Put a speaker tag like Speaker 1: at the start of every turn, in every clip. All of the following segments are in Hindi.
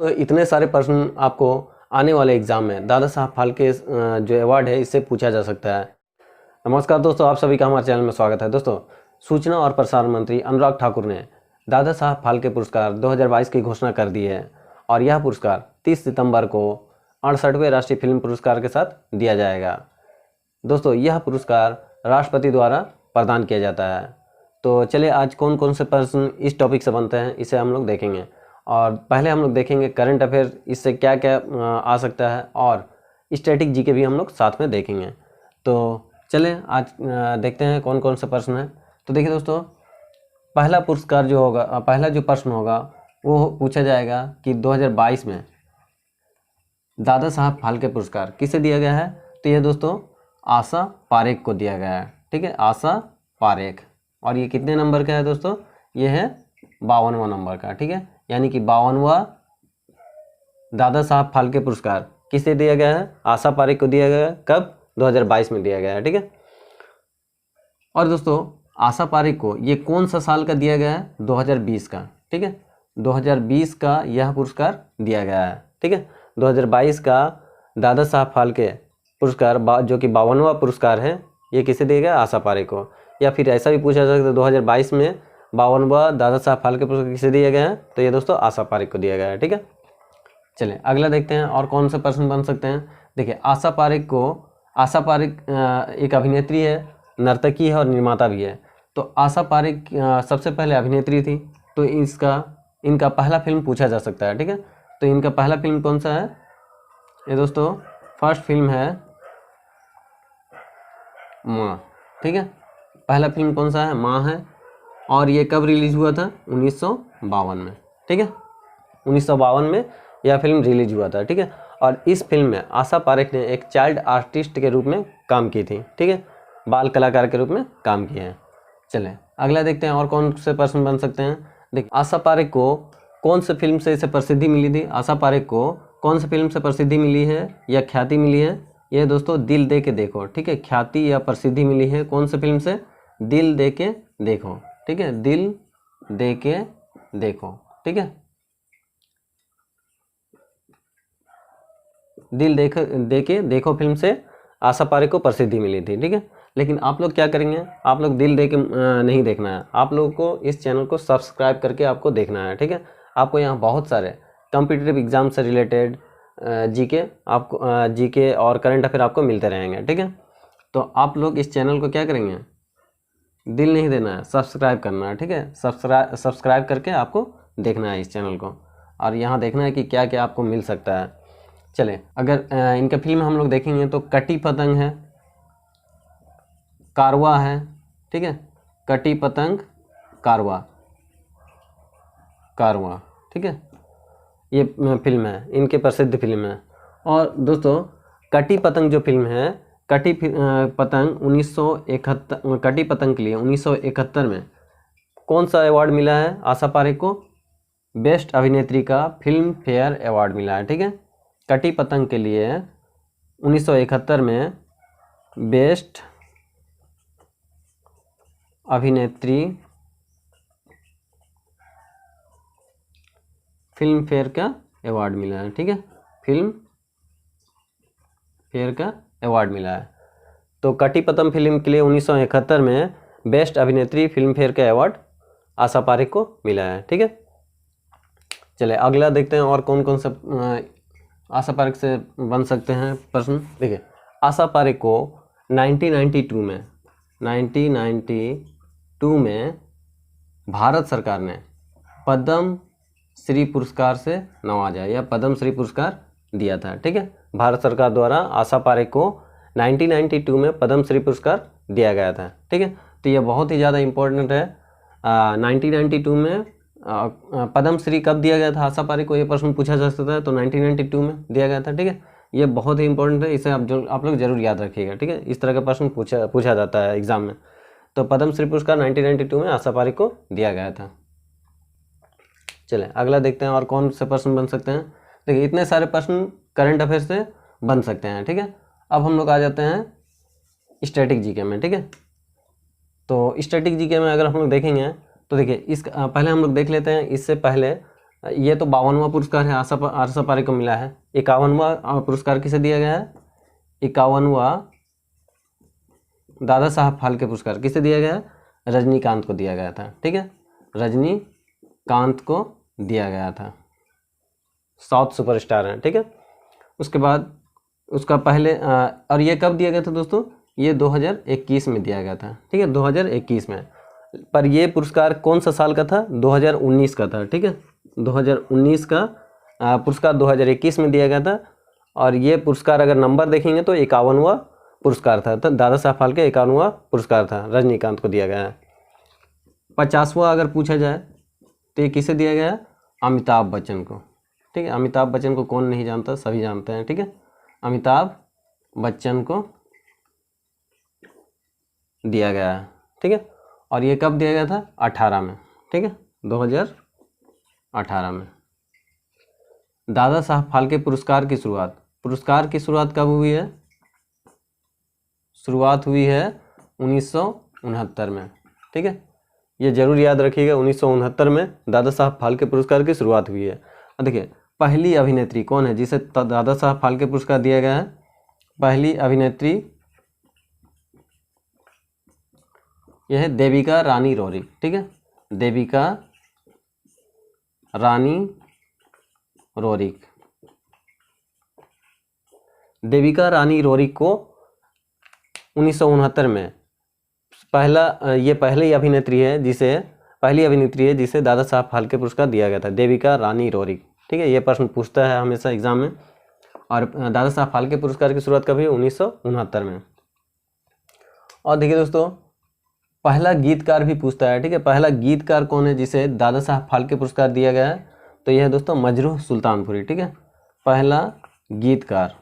Speaker 1: तो इतने सारे प्रश्न आपको आने वाले एग्जाम में दादा साहब फाल्के जो अवार्ड है इससे पूछा जा सकता है। नमस्कार दोस्तों, आप सभी का हमारे चैनल में स्वागत है। दोस्तों, सूचना और प्रसारण मंत्री अनुराग ठाकुर ने दादा साहब फाल्के पुरस्कार 2022 की घोषणा कर दी है और यह पुरस्कार 30 सितंबर को 68वें राष्ट्रीय फिल्म पुरस्कार के साथ दिया जाएगा। दोस्तों, यह पुरस्कार राष्ट्रपति द्वारा प्रदान किया जाता है। तो चलिए आज कौन कौन से प्रश्न इस टॉपिक से बनते हैं इसे हम लोग देखेंगे। और पहले हम लोग देखेंगे करंट अफेयर, इससे क्या क्या आ सकता है, और स्टैटिक जीके भी हम लोग साथ में देखेंगे। तो चलें आज देखते हैं कौन कौन से प्रश्न हैं। तो देखिए दोस्तों, पहला पुरस्कार जो होगा, पहला जो प्रश्न होगा वो पूछा जाएगा कि 2022 में दादा साहब फाल्के पुरस्कार किसे दिया गया है। तो ये दोस्तों आशा पारेख को दिया गया है। ठीक है, आशा पारेख। और ये कितने नंबर का है दोस्तों? ये है 52वां नंबर का। ठीक है, यानी कि 52वां दादा साहब फाल्के पुरस्कार किसे दिया गया है? आशा पारेख को दिया गया है। कब? 2022 में दिया गया है। ठीक है, और दोस्तों आशा पारेख को ये कौन सा साल का दिया गया है? 2020 का। ठीक है, 2020 का यह पुरस्कार दिया गया है। ठीक है, 2022 का दादा साहब फाल्के पुरस्कार जो कि 52वां पुरस्कार है, ये किसे दिया गया? आशा पारेख को। या फिर ऐसा भी पूछा जा सकता है 2022 में 52वां दादा साहब फाल्के पुरस्कार किसे दिया गया है? तो ये दोस्तों आशा पारेख को दिया गया है। ठीक है, चलिए अगला देखते हैं और कौन से प्रश्न बन सकते हैं। देखिए, आशा पारेख एक अभिनेत्री है, नर्तकी है और निर्माता भी है। तो आशा पारेख सबसे पहले अभिनेत्री थी, तो इनका पहला फिल्म पूछा जा सकता है। ठीक है, तो इनका पहला फिल्म कौन सा है? ये दोस्तों फर्स्ट फिल्म है माँ। ठीक है, पहला फिल्म कौन सा है? माँ है। और ये कब रिलीज हुआ था? 1952 में। ठीक है, 1952 में यह फिल्म रिलीज हुआ था। ठीक है, और इस फिल्म में आशा पारेख ने एक चाइल्ड आर्टिस्ट के रूप में काम की थी। ठीक है, बाल कलाकार के रूप में काम किए हैं। चलें अगला देखते हैं और कौन से प्रश्न बन सकते हैं। देखिए, आशा पारेख को कौन से फिल्म से इसे प्रसिद्धि मिली थी? आशा पारेख को कौन सी फिल्म से प्रसिद्धि मिली है या ख्याति मिली है? ये दोस्तों दिल दे के देखो। ठीक है, ख्याति या प्रसिद्धि मिली है कौन से फिल्म से? दिल दे के देखो। ठीक है, दिल दे के देखो। ठीक है, दिल दे के देखो फिल्म से आशा पारेख को प्रसिद्धि मिली थी। ठीक है, लेकिन आप लोग क्या करेंगे? आप लोग दिल दे के नहीं देखना है, आप लोगों को इस चैनल को सब्सक्राइब करके आपको देखना है। ठीक है, आपको यहाँ बहुत सारे कॉम्पिटिटिव एग्जाम से रिलेटेड जीके और करंट अफेयर आपको मिलते रहेंगे। ठीक है, तो आप लोग इस चैनल को क्या करेंगे? दिल नहीं देना है, सब्सक्राइब करना है। ठीक है, सब्सक्राइब करके आपको देखना है इस चैनल को, और यहाँ देखना है कि क्या क्या आपको मिल सकता है। चले अगर इनका फिल्म हम लोग देखेंगे तो कटी पतंग है, कारवा है। ठीक है, कटी पतंग, कारवा। ठीक है, ये फिल्म है, इनके प्रसिद्ध फिल्म है। और दोस्तों कटी पतंग जो फिल्म है, कटी पतंग 1971, कटी पतंग के लिए 1971 में कौन सा अवार्ड मिला है आशा पारेख को? बेस्ट अभिनेत्री का फिल्म फेयर अवार्ड मिला है। ठीक है, कटी पतंग के लिए 1971 में बेस्ट अभिनेत्री फिल्म फेयर का अवार्ड मिला है। ठीक है, फिल्म फेयर का अवार्ड मिला है। तो कटी पतंग फिल्म के लिए 1971 में बेस्ट अभिनेत्री फिल्म फेयर का अवार्ड आशा पारेख को मिला है। ठीक है, चले अगला देखते हैं और कौन कौन सा आशा पारेख से बन सकते हैं प्रश्न। देखिए, आशा पारेख को 1992 में भारत सरकार ने पद्म श्री पुरस्कार से नवाजा या पद्म श्री पुरस्कार दिया था। ठीक है, भारत सरकार द्वारा आशा पारेख को 1992 में पद्म श्री पुरस्कार दिया गया था। ठीक है, तो ये बहुत ही ज़्यादा इम्पोर्टेंट है। 1992 में पद्म श्री कब दिया गया था आशा पारेख को? ये प्रश्न पूछा जा सकता है, तो 1992 में दिया गया था। ठीक है, ये बहुत ही इंपॉर्टेंट है, इसे आप लोग जरूर याद रखिएगा। ठीक है, इस तरह का प्रश्न पूछा जाता है एग्जाम में। तो पद्म श्री पुरस्कार 1992 में आशा पारेख को दिया गया था। चलें अगला देखते हैं और कौन से प्रश्न बन सकते हैं। देखिए, इतने सारे प्रश्न करंट अफेयर से बन सकते हैं। ठीक है, अब हम लोग आ जाते हैं स्टैटिक जीके में। ठीक है, तो स्टैटिक जीके में अगर हम लोग देखेंगे तो देखिए पहले हम लोग देख लेते हैं, इससे पहले ये तो 52वां पुरस्कार है, आशा पारेख को मिला है। 51वां पुरस्कार किसे दिया गया है? 51वां दादा साहब फाल्के पुरस्कार किसे दिया गया है? रजनीकांत को दिया गया था। ठीक है, रजनीकांत को दिया गया था, साउथ सुपरस्टार हैं। ठीक है, उसके बाद उसका पहले और ये कब दिया गया था दोस्तों? ये 2021 में दिया गया था। ठीक है, 2021 में। पर ये पुरस्कार कौन सा साल का था? 2019 का था। ठीक है, 2019 का पुरस्कार 2021 में दिया गया था। और ये पुरस्कार अगर नंबर देखेंगे तो 51वां पुरस्कार था। तो दादा साहब फाल्के 51वां पुरस्कार था, रजनीकांत को दिया गया है। 50वां अगर पूछा जाए तो ये किसे दिया गया है? अमिताभ बच्चन को। ठीक है, अमिताभ बच्चन को कौन नहीं जानता, सभी जानते हैं। ठीक है, अमिताभ बच्चन को दिया गया है। ठीक है, और ये कब दिया गया था? 18 में। ठीक है, 2018 में। दादा साहब फाल्के पुरस्कार की शुरुआत कब हुई है? शुरुआत हुई है 1969 में। ठीक है, ये जरूर याद रखिएगा, 1969 में दादा साहब फाल्के पुरस्कार की शुरुआत हुई है। देखिए, पहली अभिनेत्री कौन है जिसे दादा साहब फाल्के पुरस्कार दिया गया है? पहली अभिनेत्री यह है देविका रानी रौरिक। ठीक है, देविका रानी रौरिक। देविका रानी रौरिक को 1969 में पहली अभिनेत्री है जिसे दादा साहब फाल्के पुरस्कार दिया गया था, देविका रानी रौरिक। ठीक है, ये प्रश्न पूछता है हमेशा एग्जाम में। और दादा साहब फाल्के पुरस्कार की शुरुआत कभी? 1969 में। और देखिए दोस्तों, पहला गीतकार भी पूछता है। ठीक है, पहला गीतकार कौन है जिसे दादा साहब फाल्के पुरस्कार दिया गया है? तो यह है दोस्तों मजरूह सुल्तानपुरी। ठीक है, पहला गीतकार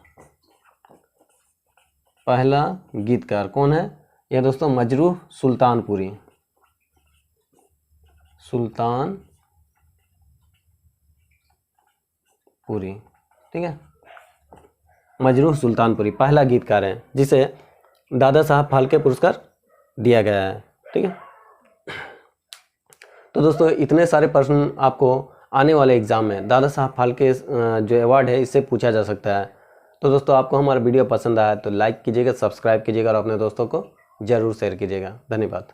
Speaker 1: कौन है? यह दोस्तों मजरूह सुल्तानपुरी। ठीक है, मजरूह सुल्तानपुरी पहला गीतकार है जिसे दादा साहब फाल्के पुरस्कार दिया गया है। ठीक है, तो दोस्तों इतने सारे प्रश्न आपको आने वाले एग्जाम में दादा साहब फाल्के जो अवार्ड है इससे पूछा जा सकता है। तो दोस्तों आपको हमारा वीडियो पसंद आया तो लाइक कीजिएगा, सब्सक्राइब कीजिएगा और अपने दोस्तों को ज़रूर शेयर कीजिएगा। धन्यवाद।